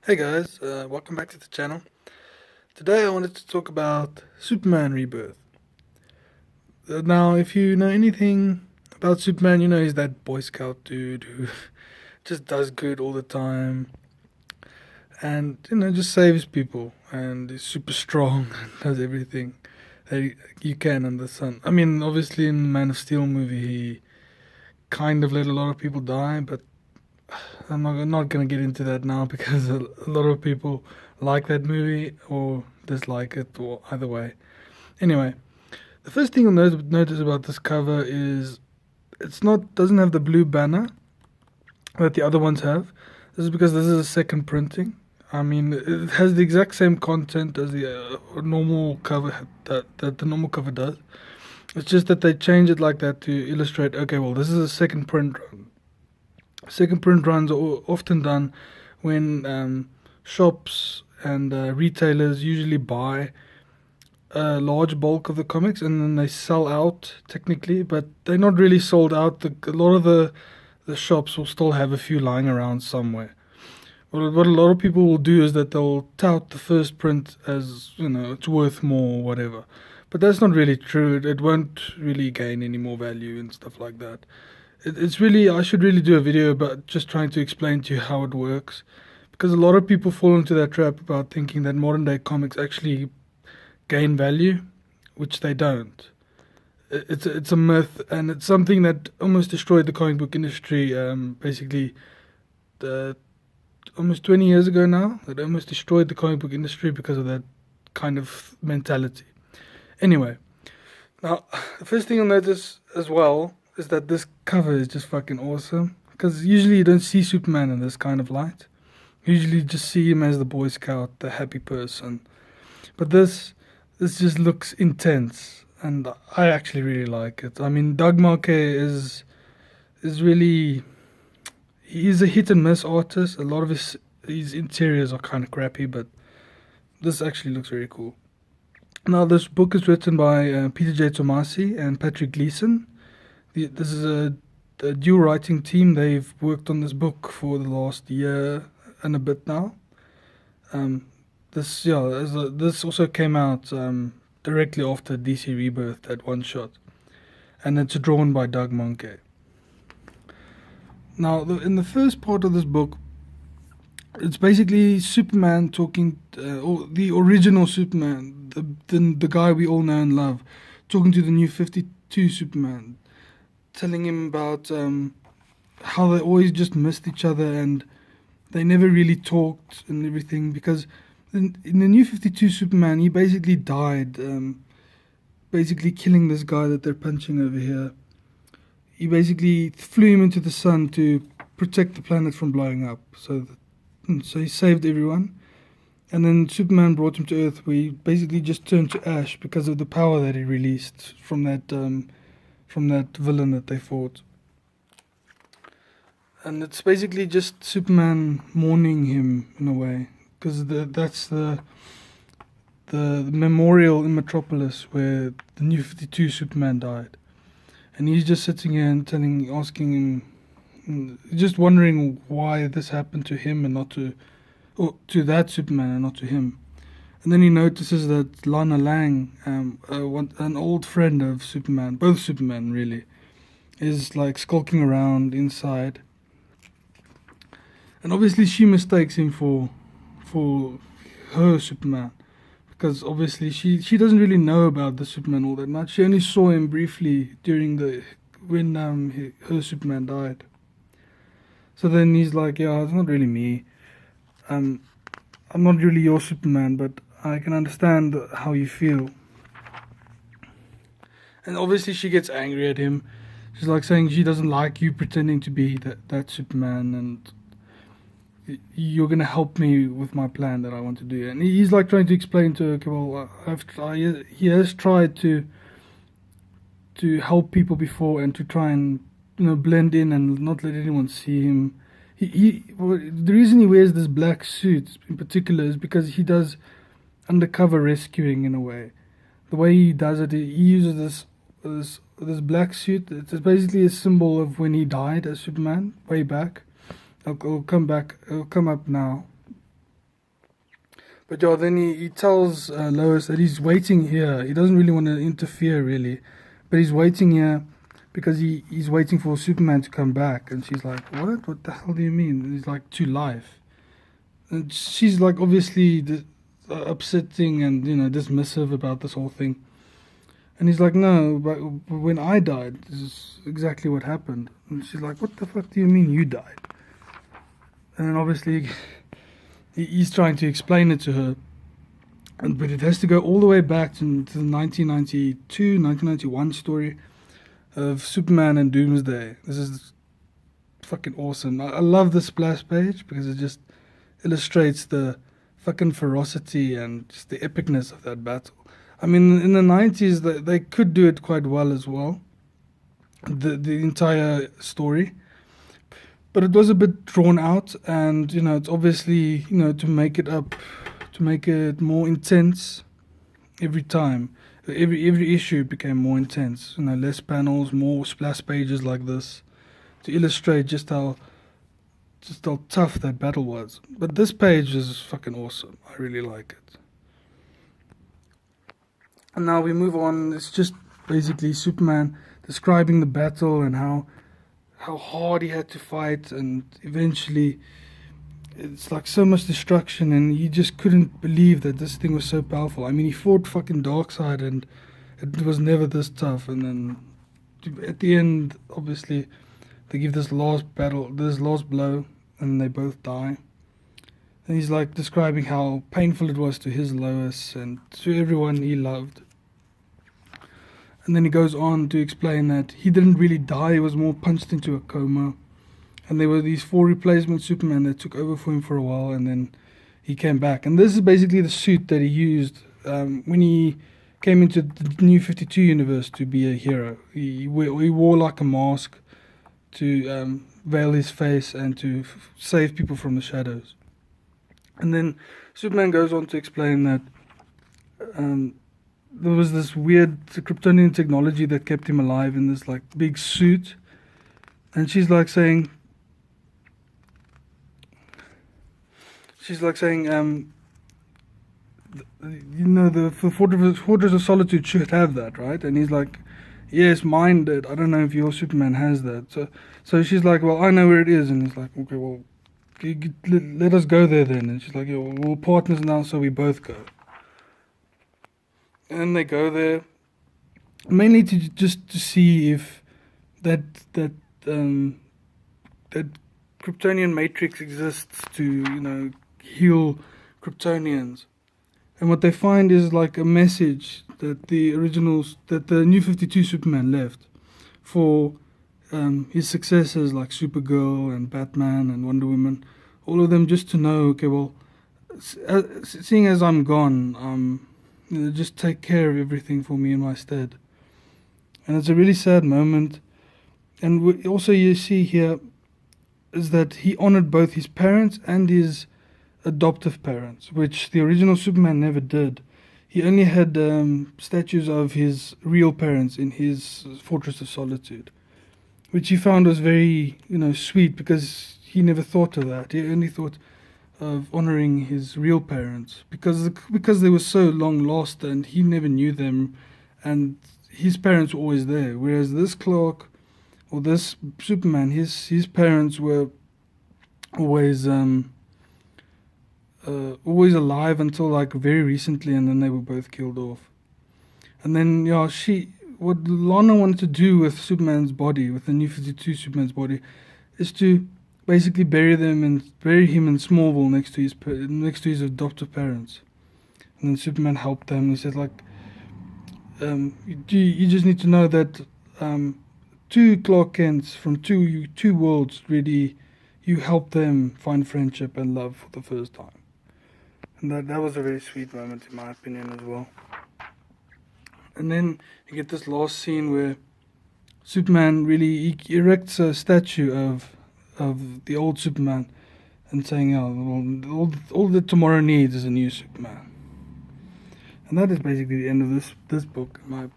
Hey guys, welcome back to the channel. Today I wanted to talk about Superman Rebirth. Now, if you know anything about Superman, you know he's that Boy Scout dude who just does good all the time and, just saves people and is super strong and does everything that you can under the sun. I mean, obviously in the Man of Steel movie, he kind of let a lot of people die, but I'm not going to get into that now because a lot of people like that movie or dislike it, or either way. Anyway, the first thing you'll notice about this cover is it's not doesn't have the blue banner that the other ones have. This is because this is a second printing. I mean, it has the exact same content as the normal cover that the normal cover does. It's just that they change it like that to illustrate. Okay, well, this is a second print run. Second print runs are often done when shops and retailers usually buy a large bulk of the comics and then they sell out technically, but they're not really sold out. A lot of the shops will still have a few lying around somewhere. What a lot of people will do is that they'll tout the first print as, it's worth more or whatever. But that's not really true. It won't really gain any more value and stuff like that. It's really, I should really do a video about just trying to explain to you how it works. Because a lot of people fall into that trap about thinking that modern day comics actually gain value, which they don't. It's a myth, and it's something that almost destroyed the comic book industry. Basically, the, almost 20 years ago now, it almost destroyed the comic book industry because of that kind of mentality. Anyway, now the first thing you'll notice as well is that this cover is just fucking awesome. Because usually you don't see Superman in this kind of light. Usually you just see him as the Boy Scout, the happy person. But this just looks intense, and I actually really like it. I mean, Doug Marquet is really, he's a hit and miss artist. A lot of his interiors are kind of crappy, but this actually looks very cool. Now, this book is written by Peter J. Tomasi and Patrick Gleason. This is a dual writing team. They've worked on this book for the last year and a bit now. This also came out directly after DC Rebirth, that one shot, and it's drawn by Doug Marquet. Now, in the first part of this book, it's basically Superman talking, or the original Superman, the guy we all know and love, talking to the new 52 Superman, telling him about how they always just missed each other and they never really talked and everything, because in the new 52 Superman, he basically died, basically killing this guy that they're punching over here. He basically flew him into the sun to protect the planet from blowing up. So he saved everyone. And then Superman brought him to Earth, where he basically just turned to ash because of the power that he released from that villain that they fought. And it's basically just Superman mourning him in a way, because that's the memorial in Metropolis where the New 52 Superman died, and he's just sitting here and asking him, just wondering why this happened to him and not to that Superman and not to him. And then he notices that Lana Lang, an old friend of Superman, both Superman really, is like skulking around inside. And obviously she mistakes him for her Superman, because obviously she doesn't really know about the Superman all that much. She only saw him briefly when her Superman died. So then he's like, yeah, it's not really me. I'm not really your Superman, but I can understand how you feel. And obviously she gets angry at him. She's like saying she doesn't like you pretending to be that Superman, and you're gonna help me with my plan that I want to do. And he's like trying to explain to her, okay, well, he has tried to help people before and to try and blend in and not let anyone see him. The reason he wears this black suit in particular is because he does undercover rescuing in a way. The way he does it, he uses this black suit. It's basically a symbol of when he died as Superman way back. It'll come up now. But yeah, then he tells Lois that he's waiting here. He doesn't really want to interfere, really. But he's waiting here because he's waiting for Superman to come back. And she's like, what? What the hell do you mean? And he's like, to life. And she's like, obviously upsetting and, dismissive about this whole thing. And he's like, no, but when I died, this is exactly what happened. And she's like, what the fuck do you mean you died? And then obviously he's trying to explain it to her. But it has to go all the way back to the 1992, 1991 story of Superman and Doomsday. This is fucking awesome. I love the splash page because it just illustrates the fucking ferocity and just the epicness of that battle. I mean, in the 90s, they could do it quite well as well, the entire story. But it was a bit drawn out, and, it's obviously, to make it more intense every time. Every issue became more intense. Less panels, more splash pages like this to illustrate just how tough that battle was. But this page is fucking awesome. I really like it. And now we move on. It's just basically Superman describing the battle and how hard he had to fight, and eventually it's like so much destruction, and he just couldn't believe that this thing was so powerful. I mean, he fought fucking Darkseid, and it was never this tough. And then at the end, obviously, they give this last blow, and they both die. And he's like describing how painful it was to his Lois and to everyone he loved. And then he goes on to explain that he didn't really die, he was more punched into a coma. And there were these 4 replacement Supermen that took over for him for a while, and then he came back. And this is basically the suit that he used when he came into the New 52 universe to be a hero. He wore like a mask to veil his face and to save people from the shadows. And then Superman goes on to explain that there was this weird Kryptonian technology that kept him alive in this like big suit. And she's like saying, the Fortress of Solitude should have that, right? And he's like, yes, mine did. I don't know if your Superman has that. So she's like, well, I know where it is. And he's like, okay, well, let us go there then. And she's like, yeah, well, we're partners now, so we both go. And they go there, mainly to see if that Kryptonian matrix exists to heal Kryptonians. And what they find is like a message that the New 52 Superman left for his successors like Supergirl and Batman and Wonder Woman, all of them, just to know, okay, well, seeing as I'm gone, just take care of everything for me in my stead. And it's a really sad moment. And also you see here is that he honored both his parents and his adoptive parents, which the original Superman never did. He only had statues of his real parents in his Fortress of Solitude, which he found was very, sweet, because he never thought of that. He only thought of honoring his real parents because they were so long lost and he never knew them, and his parents were always there. Whereas this Clark, or this Superman, his parents were always alive until like very recently, and then they were both killed off. And then what Lana wanted to do with Superman's body, with the New 52 Superman's body, is to basically bury him in Smallville next to his adoptive parents. And then Superman helped them. He said, like, you just need to know that 2 Clark Kents from two worlds, really, you helped them find friendship and love for the first time. And that was a very sweet moment, in my opinion, as well. And then you get this last scene where Superman really erects a statue of the old Superman, and saying, all that tomorrow needs is a new Superman. And that is basically the end of this book in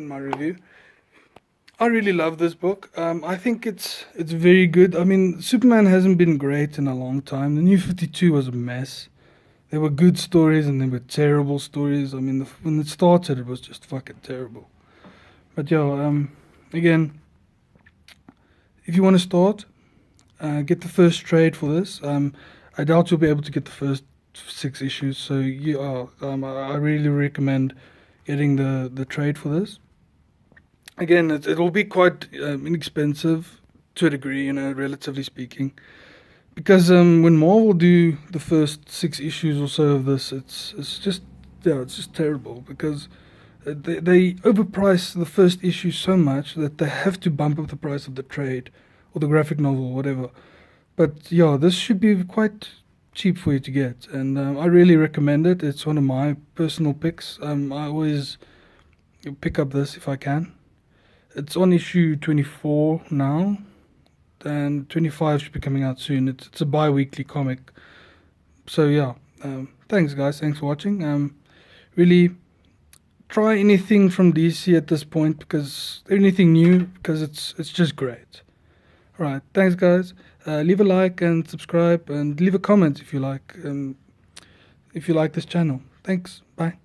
my review. I really love this book. I think it's very good. I mean, Superman hasn't been great in a long time. The New 52 was a mess. There were good stories and there were terrible stories. I mean, when it started, it was just fucking terrible. But yeah, again, if you want to start, get the first trade for this. I doubt you'll be able to get the first 6 issues, so I really recommend getting the trade for this. Again, it'll be quite inexpensive to a degree, relatively speaking. Because when Marvel do the first 6 issues or so of this, it's just terrible because they overprice the first issue so much that they have to bump up the price of the trade or the graphic novel, whatever. But yeah, this should be quite cheap for you to get, and I really recommend it. It's one of my personal picks. I always pick up this if I can. It's on issue 24 now, and 25 should be coming out soon. It's a bi-weekly comic. So yeah, thanks guys, thanks for watching. Really try anything from DC at this point, because anything new, because it's just great. Alright, thanks guys. Leave a like and subscribe, and leave a comment if you like this channel. Thanks, bye.